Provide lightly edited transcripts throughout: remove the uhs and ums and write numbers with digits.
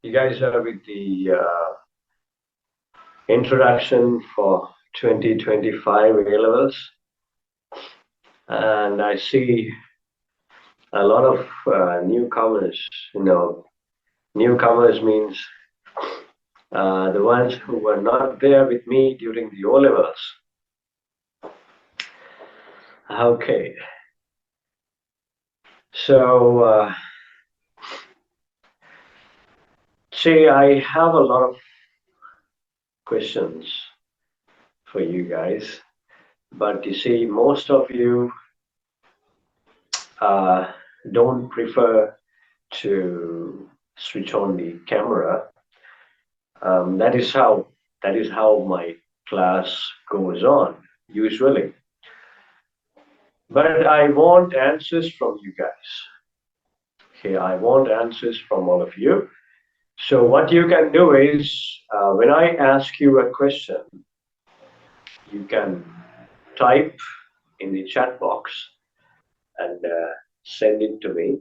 You guys are with the introduction for 2025 A-levels, and I see a lot of newcomers. Newcomers means the ones who were not there with me during the O-levels. Okay, so see, I have a lot of questions for you guys, but you see, most of you uh, don't prefer to switch on the camera. That is how my class goes on usually. But I want answers from you guys. Okay, I want answers from all of you. So what you can do is, when I ask you a question, you can type in the chat box and send it to me.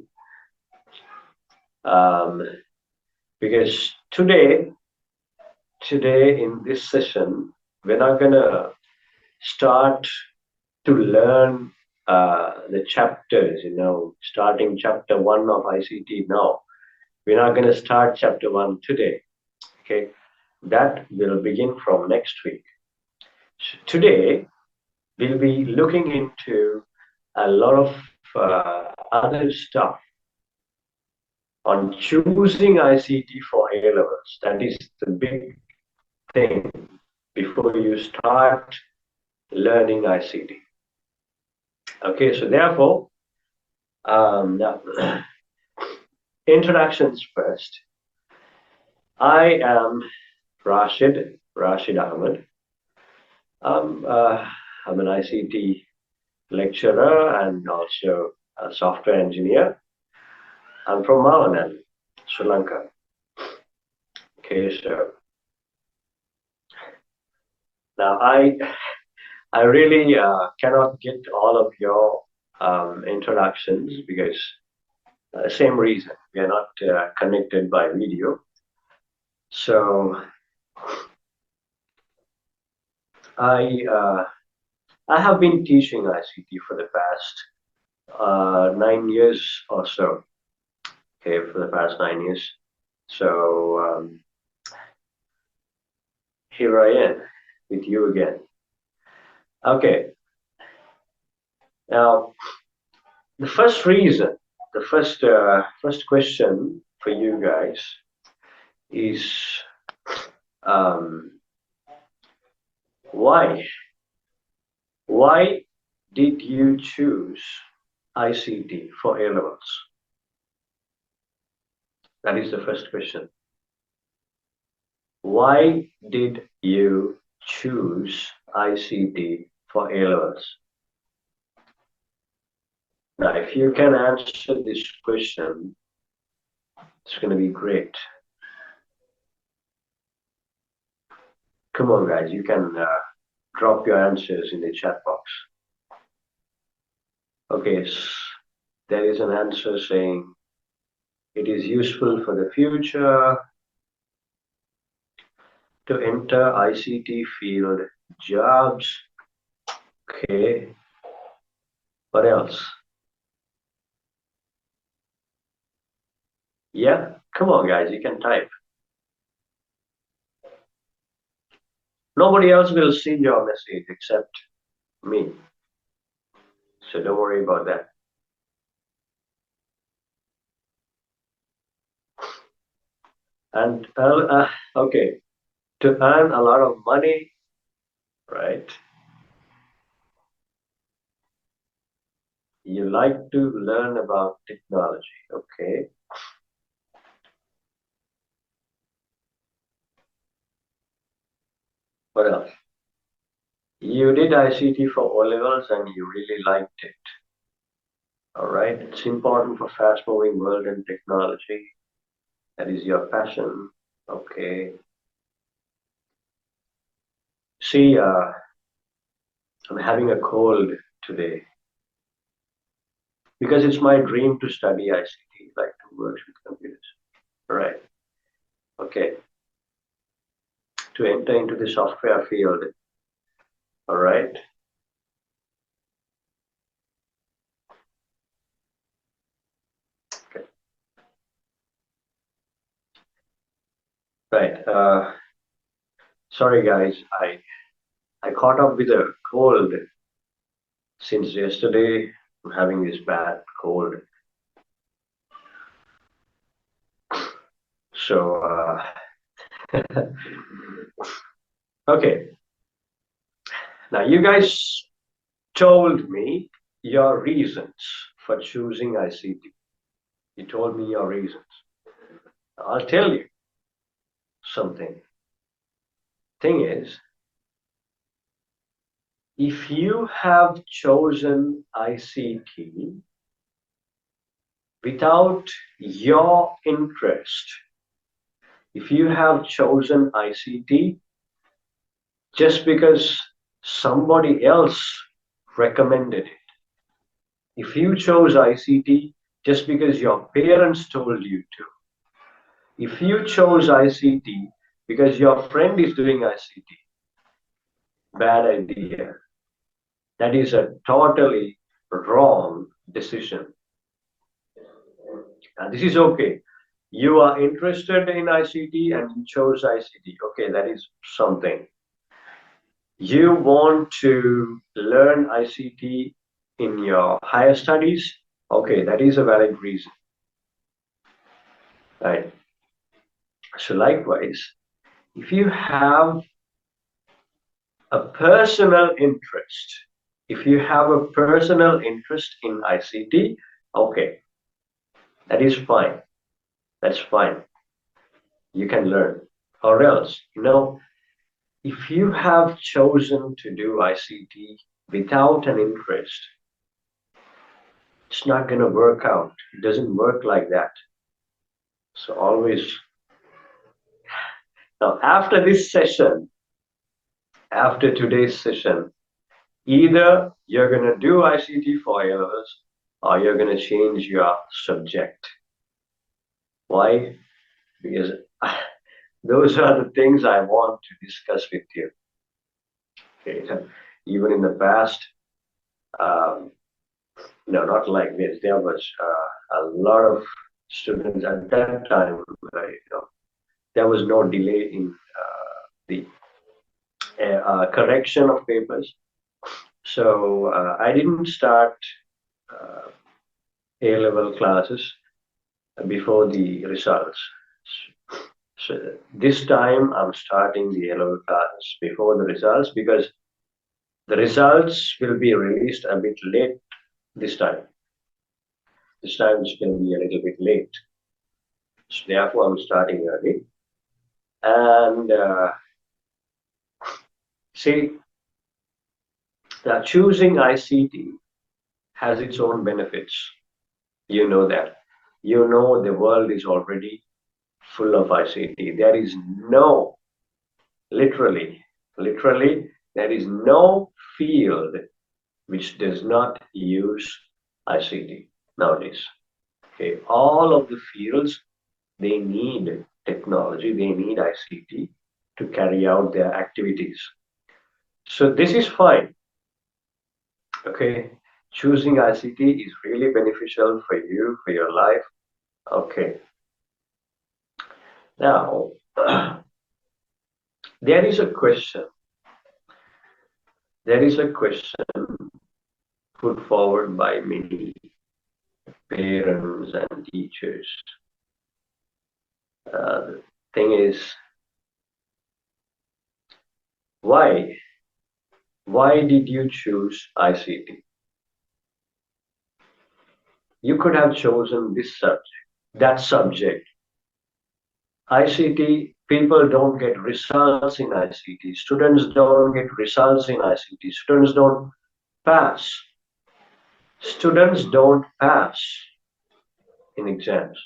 Um, because today in this session, we're not gonna start to learn the chapters, starting chapter 1 of ICT now. We're not going to start chapter 1 today. Okay, that will begin from next week. So today, we'll be looking into a lot of other stuff on choosing ICT for A levels. That is the big thing before you start learning ICT. Okay, so therefore, now, introductions first. I am Raashid Ahamed. I'm an ICT lecturer and also a software engineer. I'm from Lankan, Sri Lanka. Okay, so now I really cannot get all of your introductions because same reason we are not connected by video. So I have been teaching ICT for the past 9 years or so. Okay, for the past 9 years. So here I am with you again. Okay. Now, the first reason, the first question for you guys is um, why? Why did you choose ICT for A levels? That is the first question. Why did you choose ICT for A levels? Now, if you can answer this question, it's going to be great. Come on, guys, you can drop your answers in the chat box. Okay, there is an answer saying it is useful for the future to enter ICT field jobs. Okay, what else? Yeah, come on, guys, you can type. Nobody else will see your message except me. So don't worry about that. And okay, to earn a lot of money, right? You like to learn about technology, okay? What else? You did ICT for O levels and you really liked it. All right, it's important for fast-moving world and technology. That is your passion, okay? See, I'm having a cold today because it's my dream to study ICT, like to work with computers. All right. Okay, to enter into the software field. All right. Okay. Right. Sorry guys, I caught up with a cold since yesterday. I'm having this bad cold. So okay. Now you guys told me your reasons for choosing ICT. You told me your reasons. I'll tell you something. Thing is, if you have chosen ICT without your interest, if you have chosen ICT just because somebody else recommended it, if you chose ICT just because your parents told you to, if you chose ICT because your friend is doing ICT, bad idea. That is a totally wrong decision. And this is okay. You are interested in ICT and you chose ICT. Okay, that is something. You want to learn ICT in your higher studies. Okay, that is a valid reason. Right. So likewise, if you have a personal interest, if you have a personal interest in ICT, okay, that is fine. That's fine. You can learn. Or else, if you have chosen to do ICT without an interest, it's not going to work out. It doesn't work like that. So always, now after this session, after today's session, either you're going to do ICT for A-levels or you're going to change your subject. Why? Because those are the things I want to discuss with you. Okay, so even in the past, um, no, not like this. There was a lot of students at that time. There was no delay in the correction of papers. So I didn't start uh, A-level classes before the results. So this time I'm starting the A-level classes before the results because the results will be released a bit late this time. This time it's going to be a little bit late. So therefore, I'm starting early. And see, now choosing ICT has its own benefits. You know that. You know the world is already full of ICT. There is no, literally, there is no field which does not use ICT nowadays. Okay, all of the fields, they need technology, they need ICT to carry out their activities. So this is fine. Okay, choosing ICT is really beneficial for you, for your life. Okay, now there is a question. There is a question put forward by many parents and teachers. The thing is, why? Why did you choose ICT? You could have chosen this subject, that subject. ICT, people don't get results in ICT. Students don't get results in ICT. Students don't pass. Students don't pass in exams.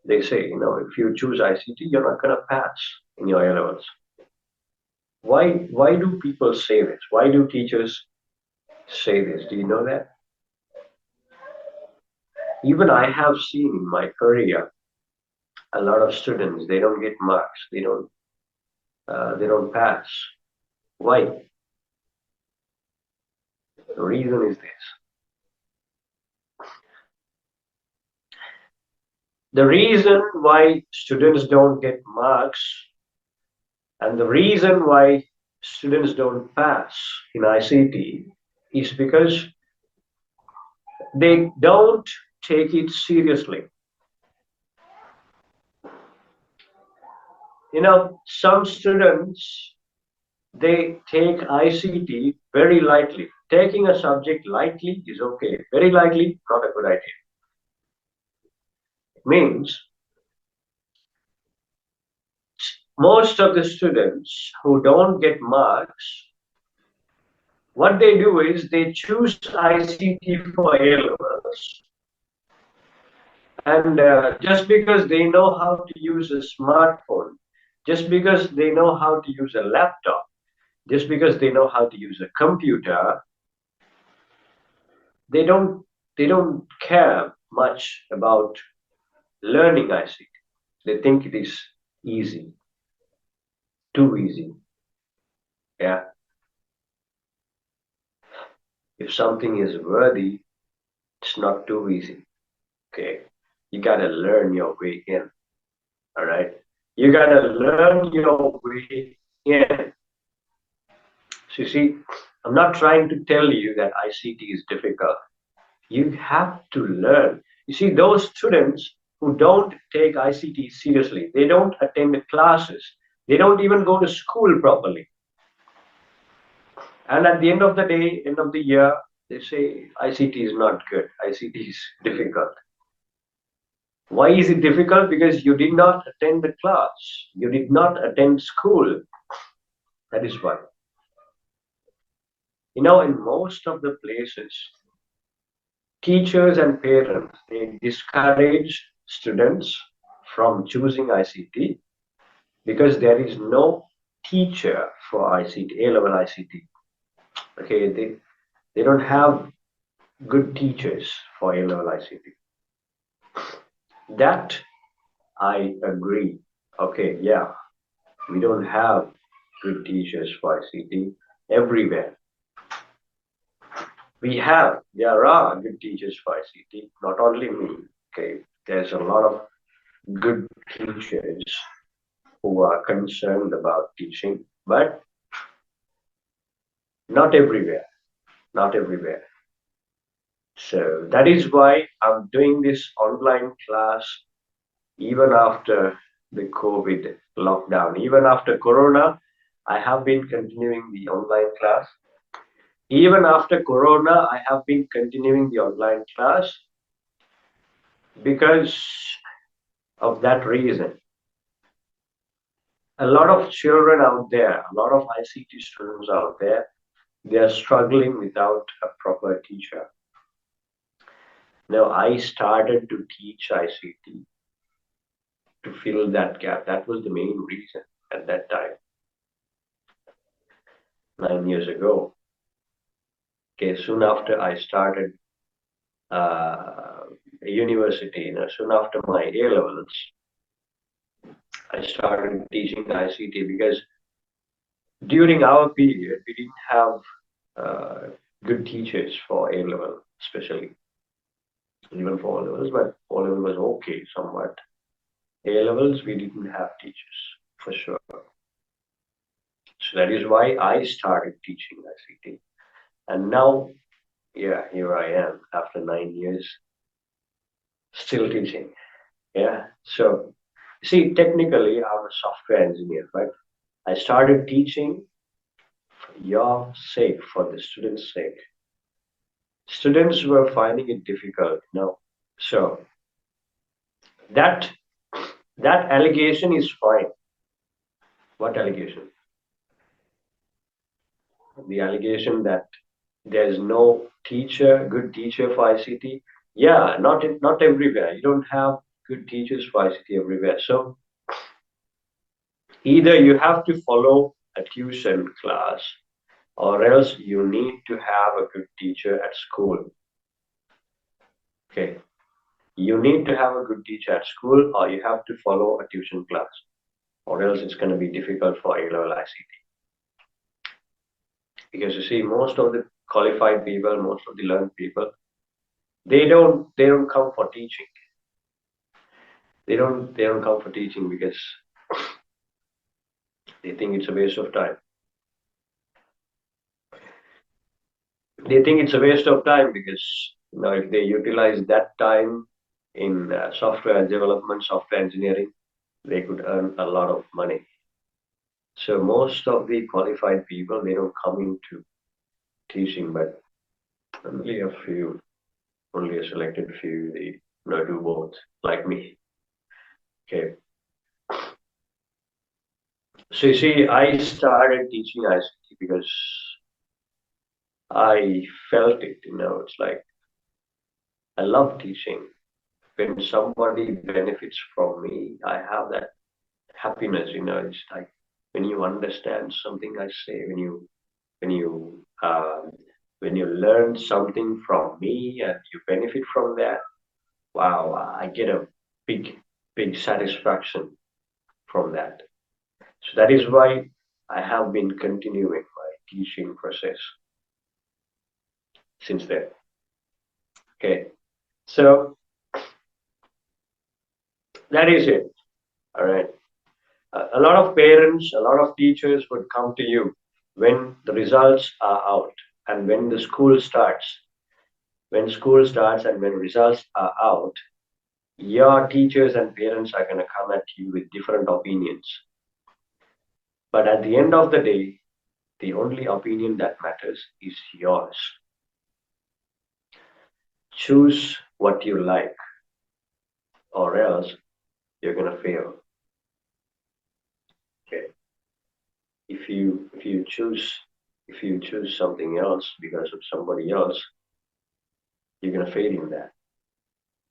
They say, if you choose ICT, you're not going to pass in your A levels. Why do people say this? Why do teachers say this? Do you know that? Even I have seen in my career A lot of students, they don't get marks. They don't pass. Why? The reason is this. The reason why students don't get marks and the reason why students don't pass in ICT is because they don't take it seriously. Some students, they take ICT very lightly. Taking a subject lightly is okay. Very lightly, not a good idea. It means most of the students who don't get marks, what they do is they choose ICT for A levels, and just because they know how to use a smartphone, just because they know how to use a laptop, just because they know how to use a computer, they don't care much about learning ICT. They think it is easy, too easy. Yeah. If something is worthy, it's not too easy. Okay. You gotta learn your way in. All right. You gotta learn your way in. So you see, I'm not trying to tell you that ICT is difficult. You have to learn. You see, those students who don't take ICT seriously, they don't attend the classes, they don't even go to school properly. And at the end of the day, end of the year, they say ICT is not good, ICT is difficult. Why is it difficult? Because you did not attend the class, you did not attend school. That is why. In most of the places, teachers and parents, they discourage students from choosing ICT because there is no teacher for ICT, A-level ICT. Okay, they don't have good teachers for A-level ICT. That I agree. Okay, yeah, we don't have good teachers for ICT everywhere. There are good teachers for ICT, not only me. Okay, there's a lot of good teachers who are concerned about teaching, but not everywhere, not everywhere. So that is why I'm doing this online class even after the COVID lockdown, even after Corona. I have been continuing the online class. Even after Corona, I have been continuing the online class because of that reason. A lot of children out there, a lot of ICT students out there, they are struggling without a proper teacher. Now, I started to teach ICT to fill that gap. That was the main reason at that time, 9 years ago. Okay, soon after I started uh, university, soon after my A levels, I started teaching ICT because during our period, we didn't have uh, good teachers for A level, especially even for O levels, but O level was okay somewhat. A levels, we didn't have teachers for sure. So that is why I started teaching ICT. And now, yeah, here I am after 9 years, still teaching. Yeah. So, see, technically, I'm a software engineer, right? I started teaching for your sake, for the students' sake. Students were finding it difficult, So that that allegation is fine. What allegation? The allegation that there's no good teacher for ICT. Yeah, not everywhere. You don't have good teachers for ICT everywhere. So either you have to follow a tuition class or else you need to have a good teacher at school. Okay. You need to have a good teacher at school, or you have to follow a tuition class, or else it's going to be difficult for A-level ICT. Because you see, most of the qualified people, most of the learned people, they don't come for teaching. They don't come for teaching because they think it's a waste of time. They think it's a waste of time because if they utilize that time in software development, software engineering, they could earn a lot of money. So most of the qualified people, they don't come into teaching, but only a few, only a selected few, they do both, like me. Okay. So you see, I started teaching ICT because I felt it. It's like I love teaching. When somebody benefits from me, I have that happiness. It's like when you understand something I say, when you when you learn something from me and you benefit from that. Wow, I get a big big satisfaction from that. So that is why I have been continuing my teaching process since then. Okay, so that is it. All right. A lot of parents, a lot of teachers would come to you when the results are out and when the school starts. When school starts and when results are out, your teachers and parents are going to come at you with different opinions. But at the end of the day, the only opinion that matters is yours. Choose what you like, or else you're going to fail. Okay. If you choose something else because of somebody else, you're going to fail in that.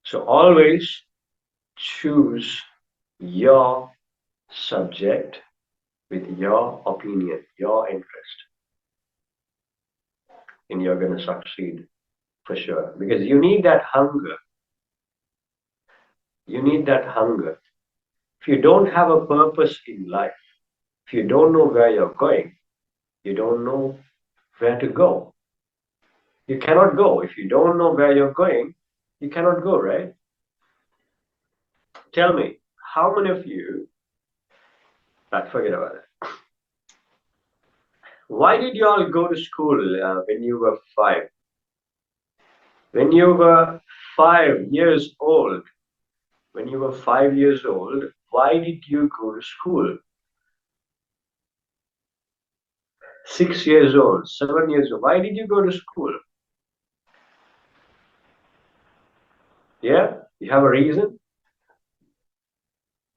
So always choose your subject with your opinion, your interest, and you're going to succeed for sure. Because you need that hunger. You need that hunger. If you don't have a purpose in life, if you don't know where you're going, you don't know where to go. You cannot go. If you don't know where you're going, you cannot go, right? Tell me, how many of you, forget about it. Why did you all go to school when you were five? When you were 5 years old, when you were 5 years old, why did you go to school? 6 years old, 7 years old, why did you go to school? Yeah, you have a reason?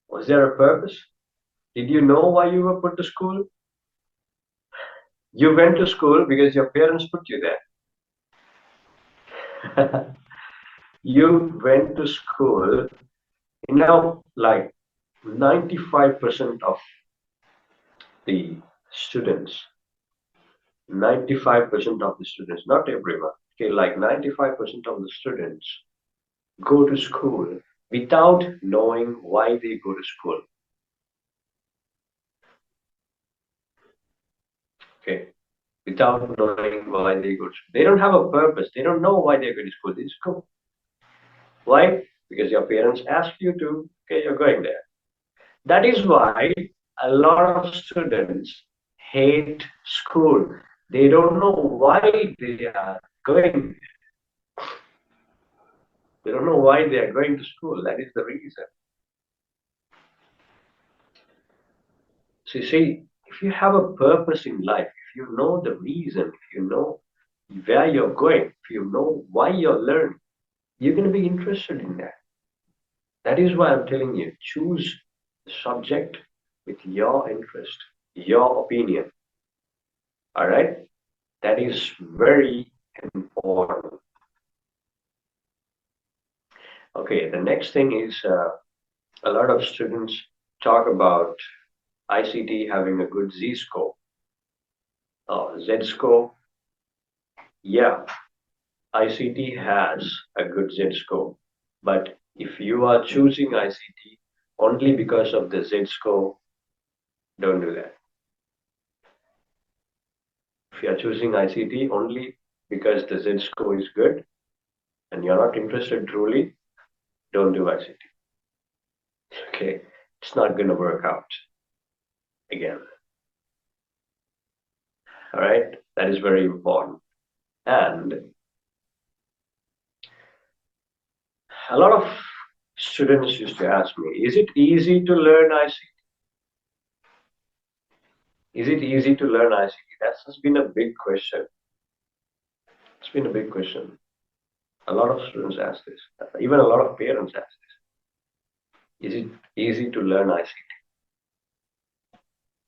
Was there a purpose? Did you know why you were put to school? You went to school because your parents put you there. You went to school, like 95% of the students 95% of the students, not everyone, okay, like 95% of the students go to school without knowing why they go to school. Okay, without knowing why they go to school. They don't have a purpose. They don't know why they're going to school. They just go. Why? Because your parents asked you to, okay, you're going there. That is why a lot of students hate school. They don't know why they are going. They don't know why they are going to school. That is the reason. So you see, if you have a purpose in life, if you know the reason, if you know where you're going, if you know why you're learning, you're going to be interested in that. That is why I'm telling you, choose the subject with your interest, your opinion. All right? That is very important. Okay, the next thing is a lot of students talk about ICT having a good Z score or Z score. Yeah, ICT has a good Z score. But if you are choosing ICT only because of the Z score, don't do that. If you are choosing ICT only because the Z score is good and you're not interested truly, don't do ICT. Okay, it's not going to work out again. All right, that is very important. And a lot of students used to ask me, is it easy to learn ICT? Is it easy to learn ICT? That has been a big question. It's been a big question. A lot of students ask this. Even a lot of parents ask this. Is it easy to learn ICT?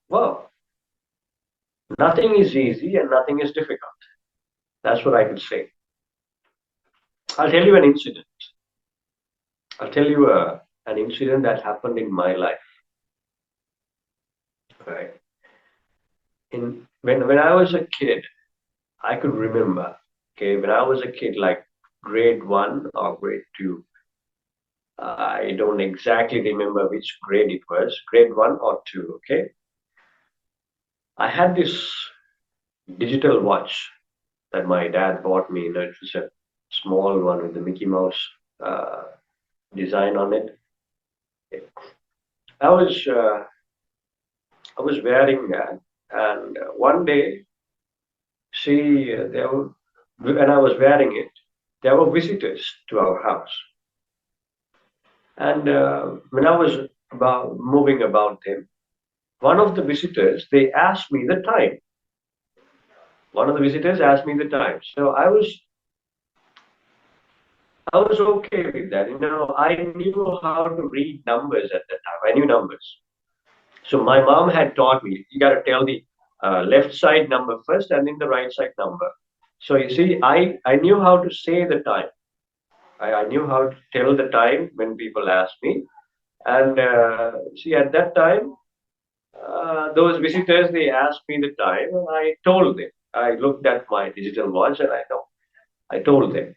Well, nothing is easy and nothing is difficult. That's what I could say. I'll tell you an incident. I'll tell you an incident that happened in my life. Right. When I was a kid, I could remember. Okay, when I was a kid, like grade one or grade two, I don't exactly remember which grade it was, grade one or two. Okay, I had this digital watch that my dad bought me. It was a small one with the Mickey Mouse uh, design on it. I was uh, I was wearing that, and one day, there were, when I was wearing it, there were visitors to our house, and when I was about moving about them, one of the visitors they asked me the time. One of the visitors asked me the time, so I was okay with that. I knew how to read numbers at that time. I knew numbers. So my mom had taught me you got to tell the left side number first and then the right side number. So you see, I knew how to say the time. I knew how to tell the time when people asked me. And see, at that time, those visitors they asked me the time, and I told them. I looked at my digital watch and I told them.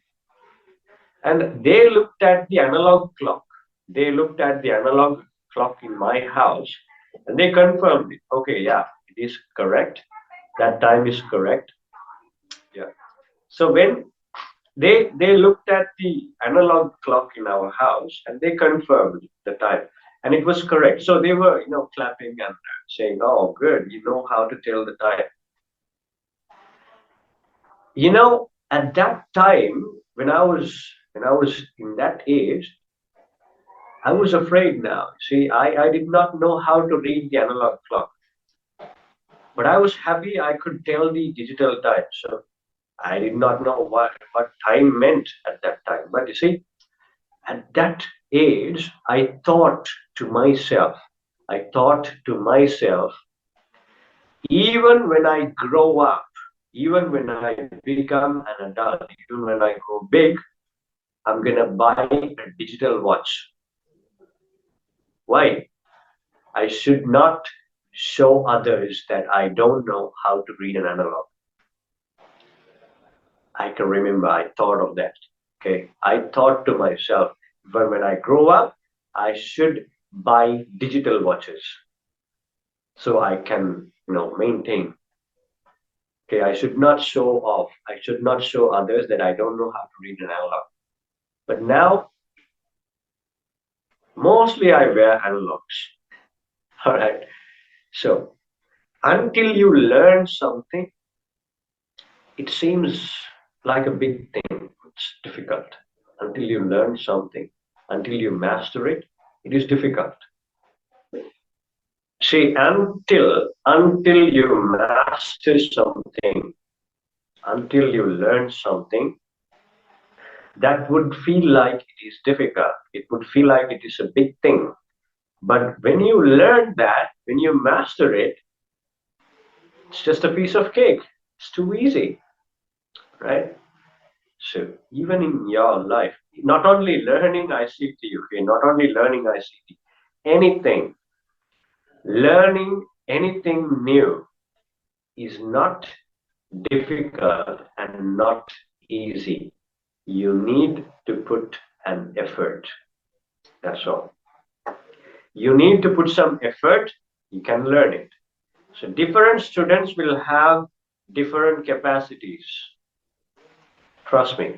And they looked at the analog clock. They looked at the analog clock in my house and they confirmed it. Okay, yeah, it is correct. That time is correct. Yeah. So when they looked at the analog clock in our house and they confirmed the time and it was correct. So they were, clapping and saying, "Oh, good, you know how to tell the time." At that time, when I was in that age, I was afraid now. See, I did not know how to read the analog clock, but I was happy I could tell the digital time. So I did not know what time meant at that time. But you see, at that age, I thought to myself, even when I grow up, even when I become an adult, even when I go big, I'm gonna buy a digital watch. Why? I should not show others that I don't know how to read an analog. I can remember I thought of that. Okay. I thought to myself, but when I grow up, I should buy digital watches so I can, maintain. Okay. I should not show off. I should not show others that I don't know how to read an analog. But now, mostly I wear analogs. All right. So until you learn something, it seems like a big thing. It's difficult. Until you learn something, until you master it, it is difficult. See, until you master something, until you learn something, that would feel like it is difficult. It would feel like it is a big thing. But when you learn that, when you master it, it's just a piece of cake. It's too easy, right? So even in your life, not only learning ICT, okay, not only learning ICT, anything, learning anything new is not difficult and not easy. You need to put and effort. That's all. You need to put some effort, you can learn it. So different students will have different capacities. Trust me.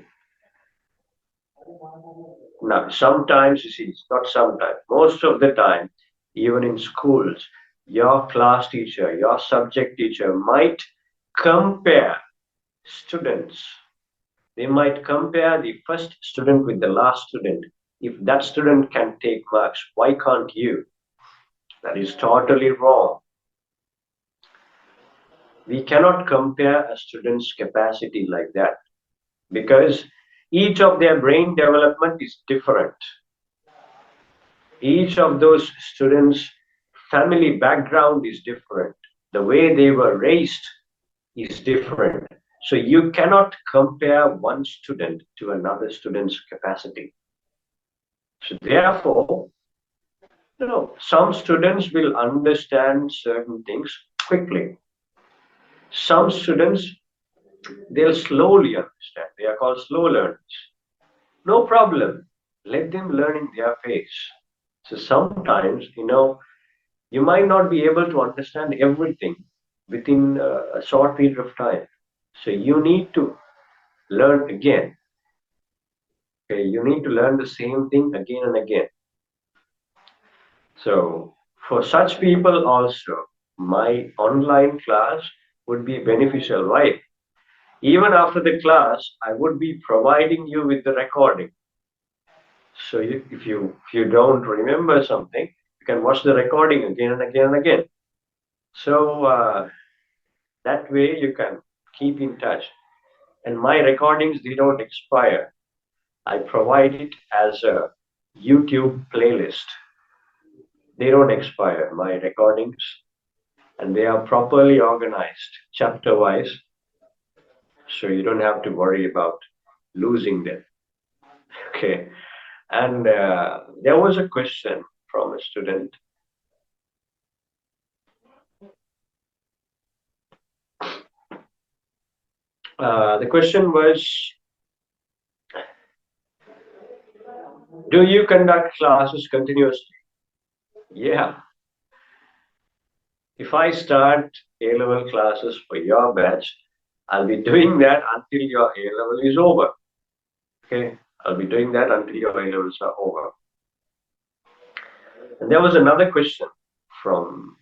Now, sometimes, you see, it's not sometimes, most of the time, even in schools, your class teacher, your subject teacher might compare students. They might compare the first student with the last student. If that student can take marks, why can't you? That is totally wrong. We cannot compare a student's capacity like that because each of their brain development is different. Each of those students' family background is different. The way they were raised is different. So you cannot compare one student to another student's capacity. So therefore, some students will understand certain things quickly. Some students, they'll slowly understand. They are called slow learners. No problem. Let them learn in their pace. So sometimes, you might not be able to understand everything within a short period of time. So you need to learn again. Okay, you need to learn the same thing again and again. So for such people also, my online class would be beneficial, right? Even after the class, I would be providing you with the recording. So if you don't remember something, you can watch the recording again and again and again. So that way you can keep in touch. And my recordings, they don't expire. I provide it as a YouTube playlist. They don't expire, my recordings, and they are properly organized chapter wise. So you don't have to worry about losing them. Okay. And there was a question from a student. The question was, do you conduct classes continuously? Yeah. If I start A-level classes for your batch, I'll be doing that until your A-level is over. Okay. I'll be doing that until your A-levels are over. And there was another question from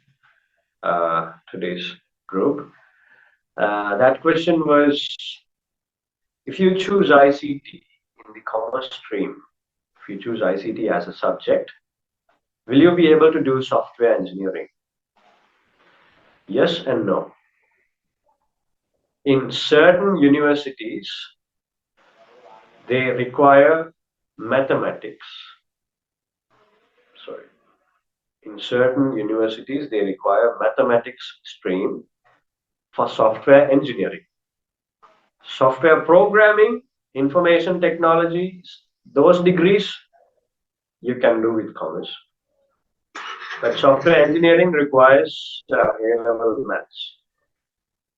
today's group. That question was, if you choose ICT in the commerce stream, if you choose ICT as a subject, will you be able to do software engineering? Yes and no. In certain universities, they require mathematics. Sorry. In certain universities, they require mathematics stream for software engineering. Software programming, information technology, those degrees you can do with commerce. But software engineering requires A-level maths.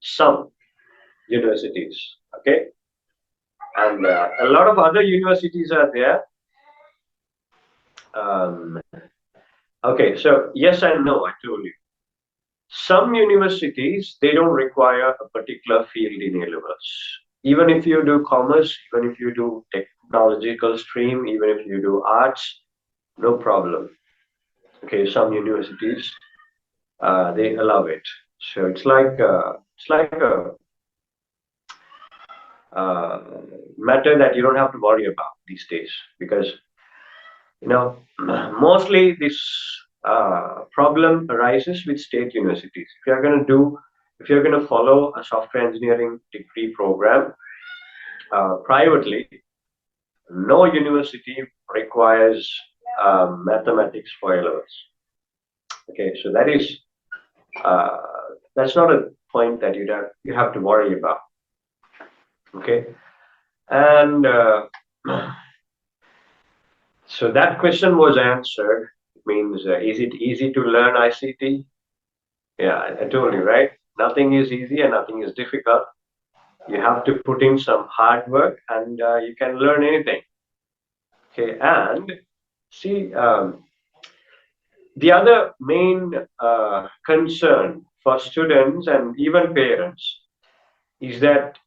Some universities, okay? And a lot of other universities are there. Okay, so yes and no, I told you. Some universities, they don't require a particular field in A-levels. Even if you do commerce, even if you do technological stream, even if you do arts, no problem. Okay, some universities, they allow it. So it's like a matter that you don't have to worry about these days, because mostly this problem arises with state universities. If you're going to follow a software engineering degree program privately, no university requires mathematics for A-levels. Okay, so uh, that's not a point that you have to worry about. Okay, and so that question was answered. It means, is it easy to learn ICT? Yeah, I told you, right? Nothing is easy and nothing is difficult. You have to put in some hard work and you can learn anything. Okay, and see, the other main concern for students and even parents is that,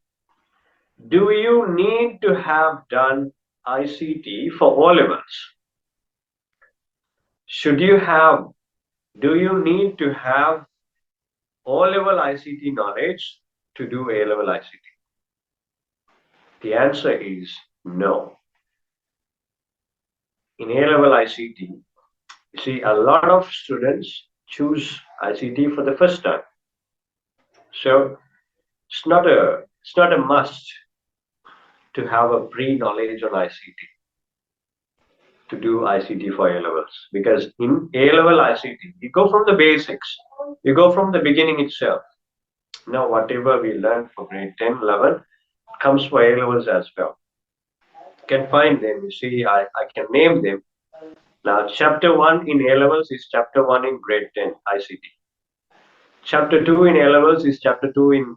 do you need to have done ICT for O levels? Should you have, do you need to have O level ICT knowledge to do A level ICT? The answer is no. In A level ICT, you see, a lot of students choose ICT for the first time. So it's not a must to have a pre-knowledge on ICT to do ICT for A levels, because in A level ICT you go from the basics, you go from the beginning itself. Now whatever we learn for grade 10, 11 comes for A levels as well. You can find them. You see, I can name them. Now chapter 1 in A levels is chapter 1 in grade 10 ICT. Chapter 2 in A levels is chapter 2 in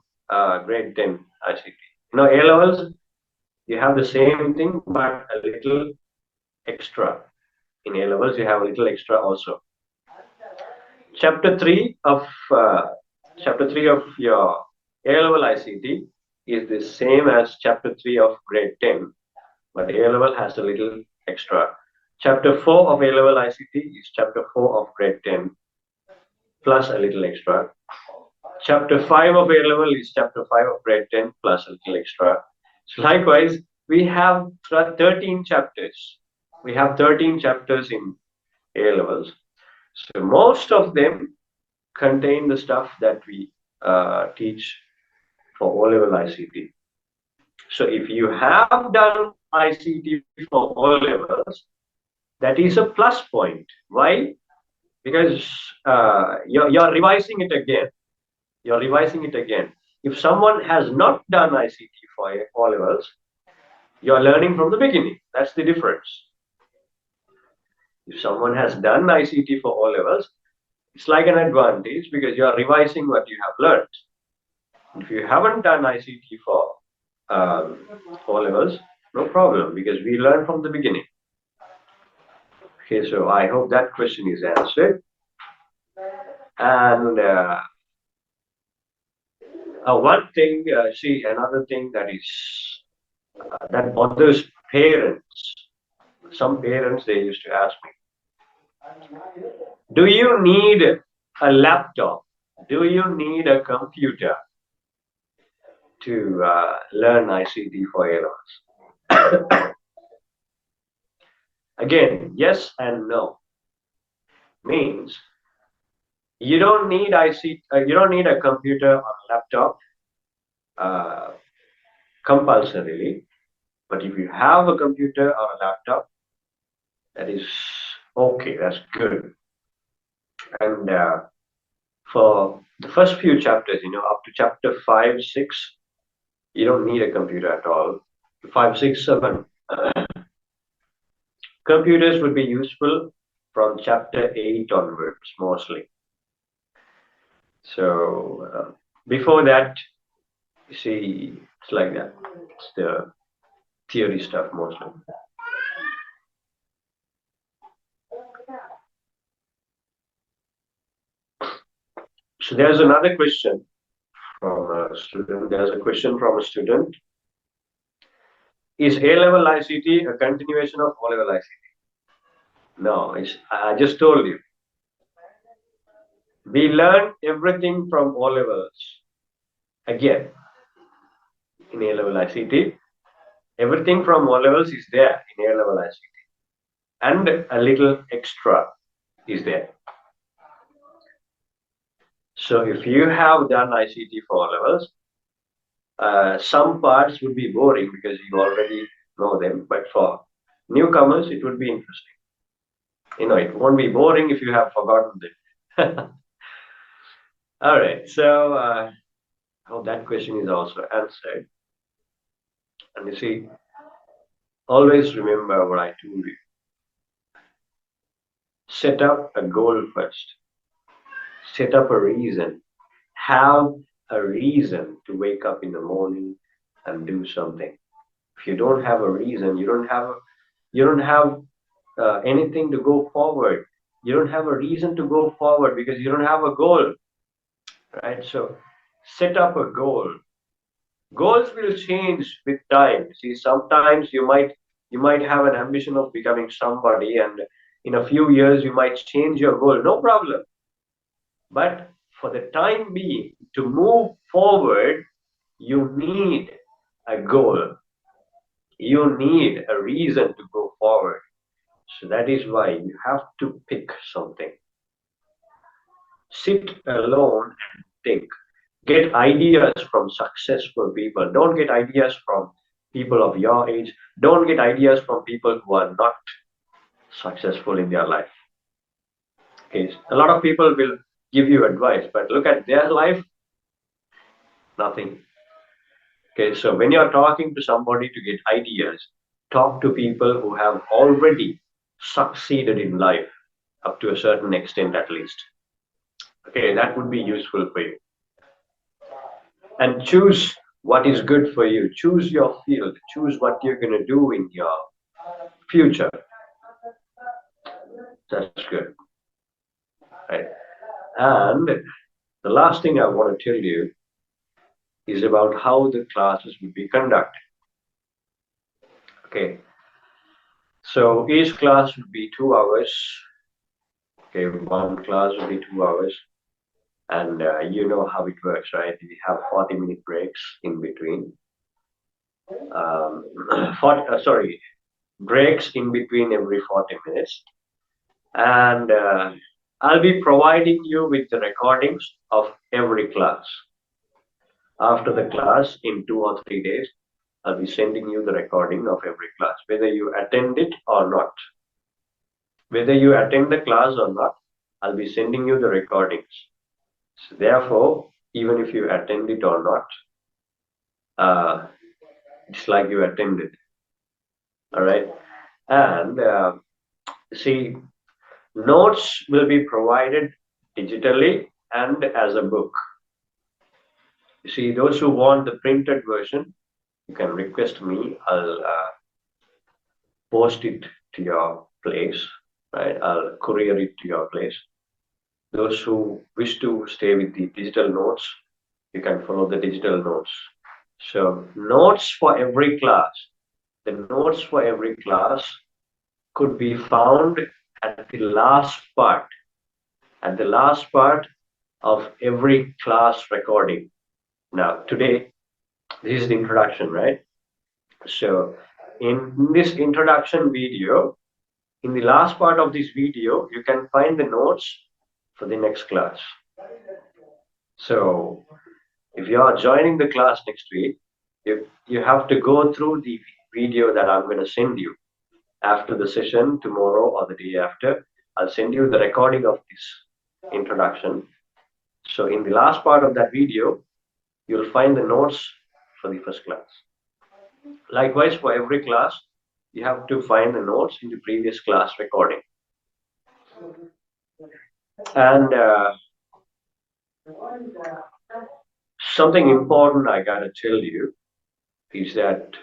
grade 10 ICT. A levels, you have the same thing, but a little extra. In A levels, you have a little extra also. Chapter 3 of your A level ICT is the same as chapter 3 of grade 10, but A level has a little extra. Chapter 4 of A level ICT is chapter 4 of grade 10 plus a little extra. Chapter 5 of A level is chapter 5 of grade 10 plus a little extra. So likewise, we have 13 chapters. We have 13 chapters in A levels. So most of them contain the stuff that we teach for O level ICT. So if you have done ICT for O levels, that is a plus point. Why? Because you're revising it again. You're revising it again. If someone has not done ICT for O levels, you're learning from the beginning. That's the difference. If someone has done ICT for O levels, it's like an advantage because you're revising what you have learned. If you haven't done ICT for O levels, no problem, because we learn from the beginning. Okay, so I hope that question is answered. And one thing, another thing that bothers parents. Some parents, they used to ask me, do you need a laptop? Do you need a computer to learn ICT for A levels? Again, yes and no. Means you don't need you don't need a computer or a laptop uh, compulsorily. But if you have a computer or a laptop, that is okay. That's good. And for the first few chapters, up to chapter 5, 6, you don't need a computer at all. 5, 6, 7. Computers would be useful from chapter 8 onwards, mostly. So before that, you see, it's like that. It's the theory stuff mostly. So there's another question from a student. There's a question from a student. Is A-level ICT a continuation of O-level ICT? No, I just told you. We learn everything from O levels again in A level ICT. Everything from O levels is there in A level ICT, and a little extra is there. So if you have done ICT for O levels, some parts would be boring because you already know them, but for newcomers, it would be interesting. It won't be boring if you have forgotten them. All right, so I hope that question is also answered. And you see, always remember what I told you. Set up a goal first. Set up a reason. Have a reason to wake up in the morning and do something. If you don't have a reason, you You don't have anything to go forward. You don't have a reason to go forward because you don't have a goal, right? So set up a goal. Goals will change with time. See, sometimes you might have an ambition of becoming somebody, and in a few years you might change your goal. No problem. But for the time being, to move forward, you need a goal. You need a reason to go forward. So that is why you have to pick something. Sit alone and think. Get ideas from successful people. Don't get ideas from people of your age. Don't get ideas from people who are not successful in their life. Okay, a lot of people will give you advice, but look at their life, nothing. Okay, so when you're talking to somebody to get ideas, talk to people who have already succeeded in life up to a certain extent at least. Okay, that would be useful for you. And choose what is good for you. Choose your field. Choose what you're going to do in your future. That's good. Right? And the last thing I want to tell you is about how the classes will be conducted. Okay, so each class would be 2 hours. Okay, one class will be 2 hours, and you know how it works, right? We have 40-minute breaks in between. 40, breaks in between every 40 minutes, and I'll be providing you with the recordings of every class. After the class, in 2 or 3 days, I'll be sending you the recording of every class, whether you attend it or not. Whether you attend the class or not, I'll be sending you the recordings. So therefore, even if you attend it or not, it's like you attended. All right. And see, notes will be provided digitally and as a book. You see, those who want the printed version, you can request me. I'll post it to your place, right? I'll courier it to your place. Those who wish to stay with the digital notes, you can follow the digital notes. So, notes for every class. The notes for every class could be found at the last part, at the last part of every class recording. Now, today, this is the introduction, right? So, in this introduction video, in the last part of this video, you can find the notes for the next class. So, if you are joining the class next week, you have to go through the video that I'm going to send you after the session tomorrow or the day after. I'll send you the recording of this introduction. So in the last part of that video, you'll find the notes for the first class. Likewise, for every class, you have to find the notes in the previous class recording. And something important I gotta tell you is that,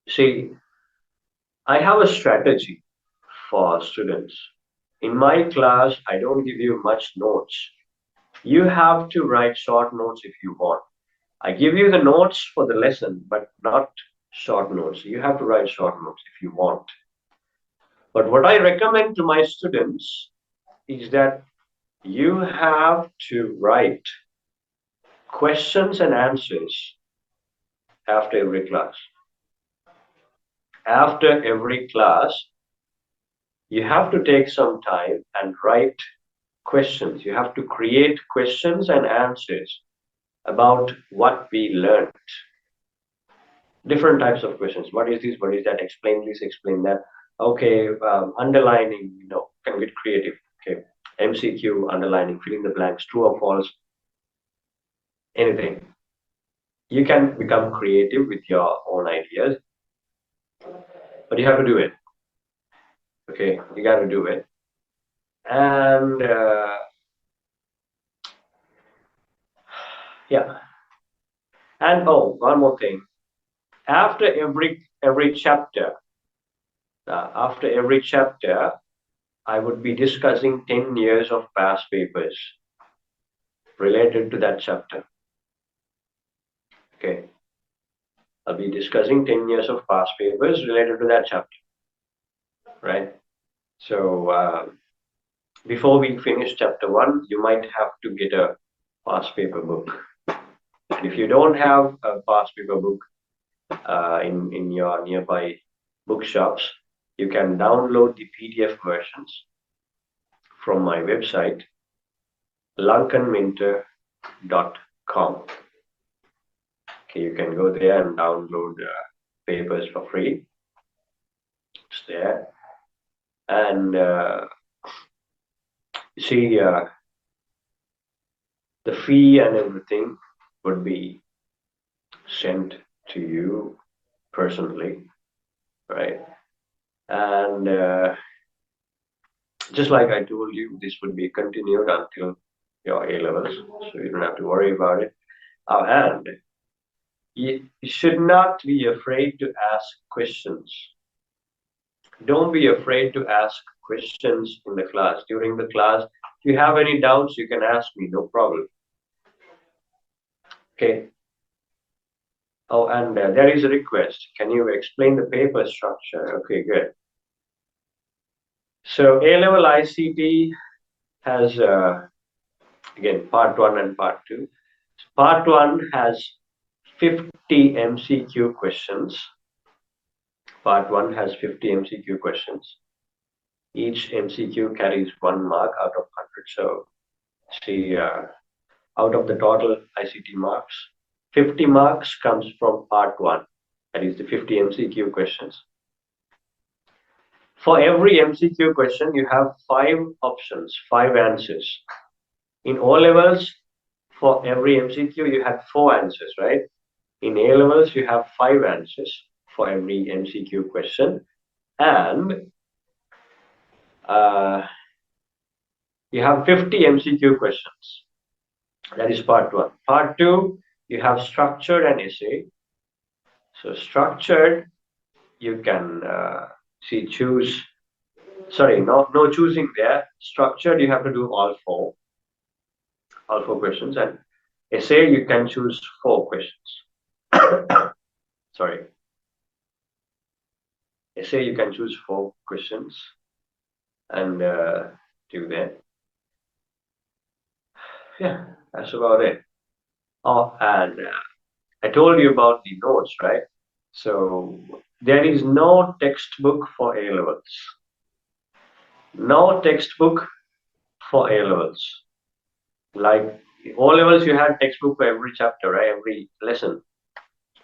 see, I have a strategy for students. In my class, I don't give you much notes. You have to write short notes if you want. I give you the notes for the lesson, but not short notes. You have to write short notes if you want. But what I recommend to my students is that you have to write questions and answers after every class. After every class, you have to take some time and write questions. You have to create questions and answers about what we learned. Different types of questions. What is this? What is that? Explain this, explain that. Okay, underlining, can get creative. Okay, MCQ, underlining, filling the blanks, true or false, anything. You can become creative with your own ideas, but you have to do it. Okay, you got to do it. And yeah. And oh, one more thing. After every chapter, After every chapter, I would be discussing 10 years of past papers related to that chapter. Okay. I'll be discussing 10 years of past papers related to that chapter, right? So before we finish chapter one, you might have to get a past paper book. And if you don't have a past paper book in your nearby bookshops, you can download the PDF versions from my website, lankanminter.com. Okay, you can go there and download papers for free. It's there. And see, the fee and everything would be sent to you personally, right? And just like I told you, this would be continued until your A levels, so you don't have to worry about it. And you should not be afraid to ask questions. Don't be afraid to ask questions in the class. During the class, if you have any doubts, you can ask me, no problem. Okay. Oh, and there is a request. Can you explain the paper structure? Okay, good. So A-level ICT has, again, part one and part two. Part one has 50 MCQ questions. Part one has 50 MCQ questions. Each MCQ carries 1 mark out of 100. So see, out of the total ICT marks, 50 marks comes from part one. That is the 50 MCQ questions. For every MCQ question, you have 5 options, 5 answers. In O levels, for every MCQ, you had 4 answers, right? In A levels, you have 5 answers for every MCQ question. And you have 50 MCQ questions. That is part one. Part two, you have structured and essay. So structured, you can choose. Sorry, no choosing there. Structured, you have to do all four questions, and essay you can choose 4 questions. Sorry, essay you can choose 4 questions and do that. Yeah, that's about it. Oh, and I told you about the notes, right? So there is no textbook for A levels. No textbook for A levels. Like O levels, you had textbook for every chapter, right? Every lesson,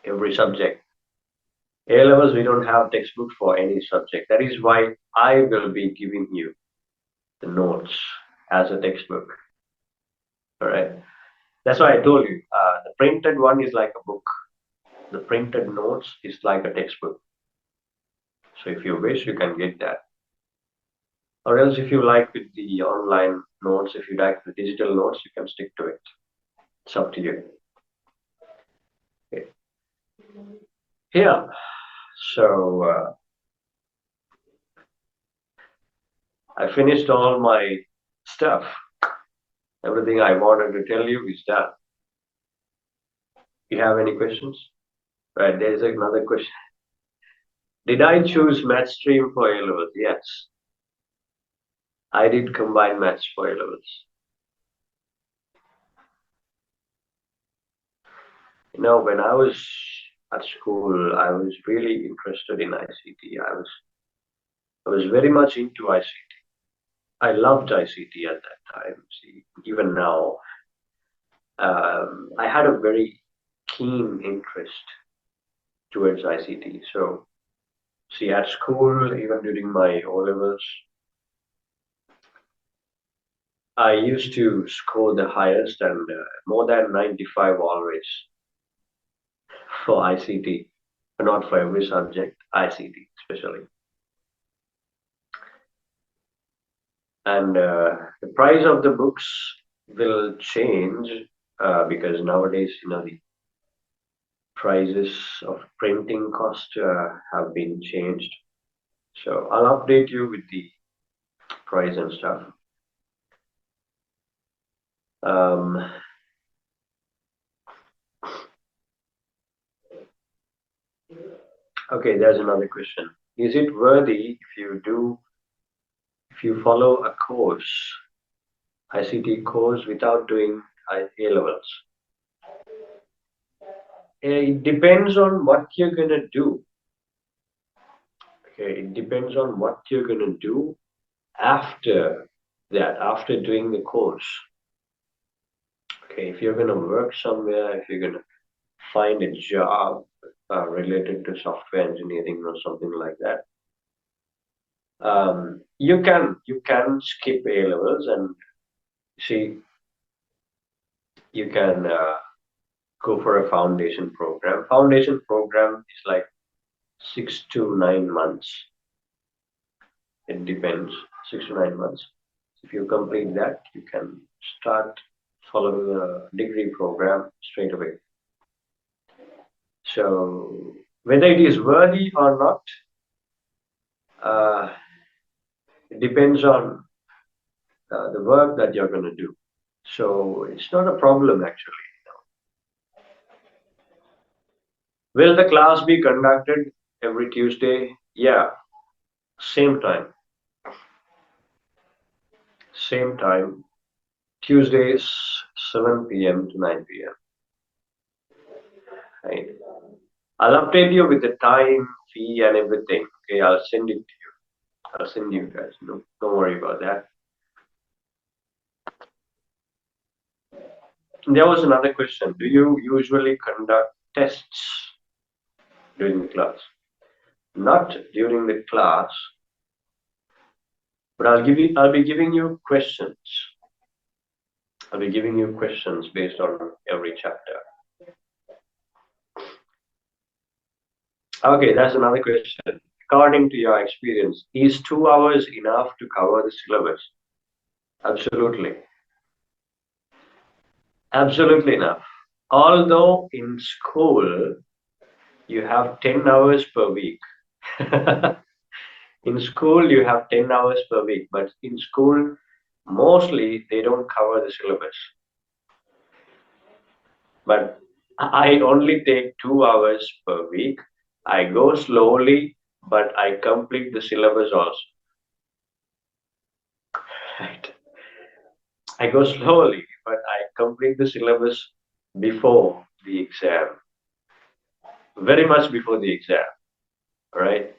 every subject. A levels, we don't have textbook for any subject. That is why I will be giving you the notes as a textbook. All right. That's why I told you. The printed one is like a book. The printed notes is like a textbook. So if you wish, you can get that. Or else, if you like with the online notes, if you like the digital notes, you can stick to it. It's up to you. Okay. Yeah. So I finished all my stuff. Everything I wanted to tell you is done. You have any questions? Right, there's another question. Did I choose math stream for A levels? Yes. I did combine maths for A levels. You know, when I was at school, I was really interested in ICT. I was very much into ICT. I loved ICT at that time. See, even now, I had a very keen interest towards ICT. So, see, at school, even during my O levels, I used to score the highest and more than 95 always for ICT, not for every subject, ICT especially. And the price of the books will change because nowadays, you know, the prices of printing cost have been changed. So I'll update you with the price and stuff. Um, okay, there's another question. Is it worthy if you follow a course, ICT course without doing A levels? It depends on what you're gonna do. Okay, it depends on what you're gonna do after that, after doing the course. Okay, if you're gonna work somewhere, if you're gonna find a job related to software engineering or something like that, you can skip A levels and see you can go for a foundation program. Foundation program is like 6 to 9 months. It depends, 6 to 9 months. If you complete that, you can start following a degree program straight away. So whether it is worthy or not, uh, it depends on the work that you're going to do. So it's not a problem actually. Will the class be conducted every Tuesday? Yeah, same time. Same time. Tuesdays, 7 p.m. to 9 p.m. Right? I'll update you with the time, fee, and everything. Okay, I'll send it to you. I'll send you guys. No, don't worry about that. There was another question. Do you usually conduct tests during the class? Not during the class, but I'll be giving you questions. I'll be giving you questions based on every chapter. Okay, that's another question. According to your experience, is 2 hours enough to cover the syllabus? Absolutely. Absolutely enough. Although in school you have 10 hours per week. In school you have 10 hours per week, but in school mostly they don't cover the syllabus. But I only take 2 hours per week. I go slowly, but I complete the syllabus also. Right? I go slowly, but I complete the syllabus before the exam, very much before the exam. Right?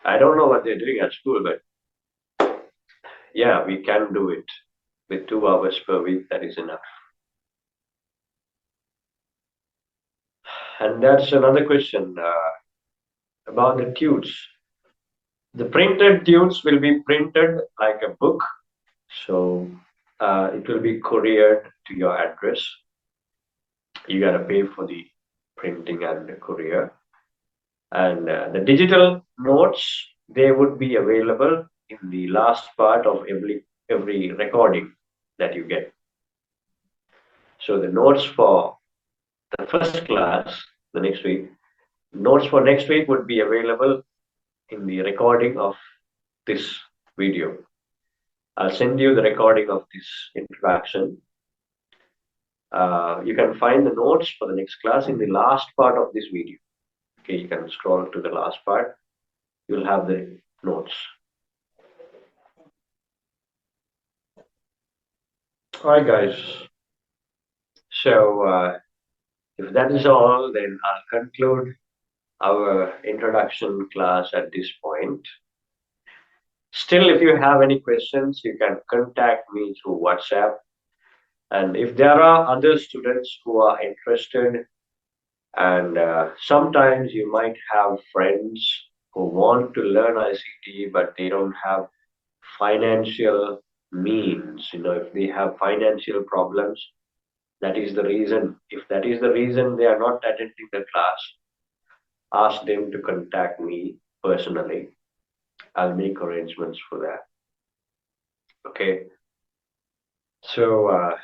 I don't know what they're doing at school, but yeah, we can do it with 2 hours per week. That is enough. And that's another question about the tunes. The printed tunes will be printed like a book, so it will be couriered to your address. You gotta pay for the printing and the courier. And the digital notes, they would be available in the last part of every recording that you get. So the notes for the first class, the next week, notes for next week would be available in the recording of this video. I'll send you the recording of this interaction. You can find the notes for the next class in the last part of this video. Okay, you can scroll to the last part. You'll have the notes. All right, guys. So if that is all, then I'll conclude our introduction class at this point. Still, if you have any questions, you can contact me through WhatsApp. And if there are other students who are interested, and sometimes you might have friends who want to learn ICT, but they don't have financial means. If they have financial problems, that is the reason. If that is the reason they are not attending the class, ask them to contact me personally. I'll make arrangements for that. Okay. So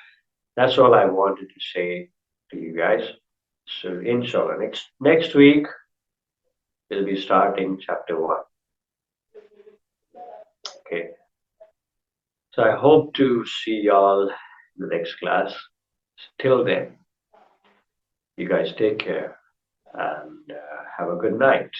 that's all I wanted to say to you guys. So inshallah, next week we'll be starting chapter 1. Okay. So I hope to see y'all in the next class. Till then, you guys take care and have a good night.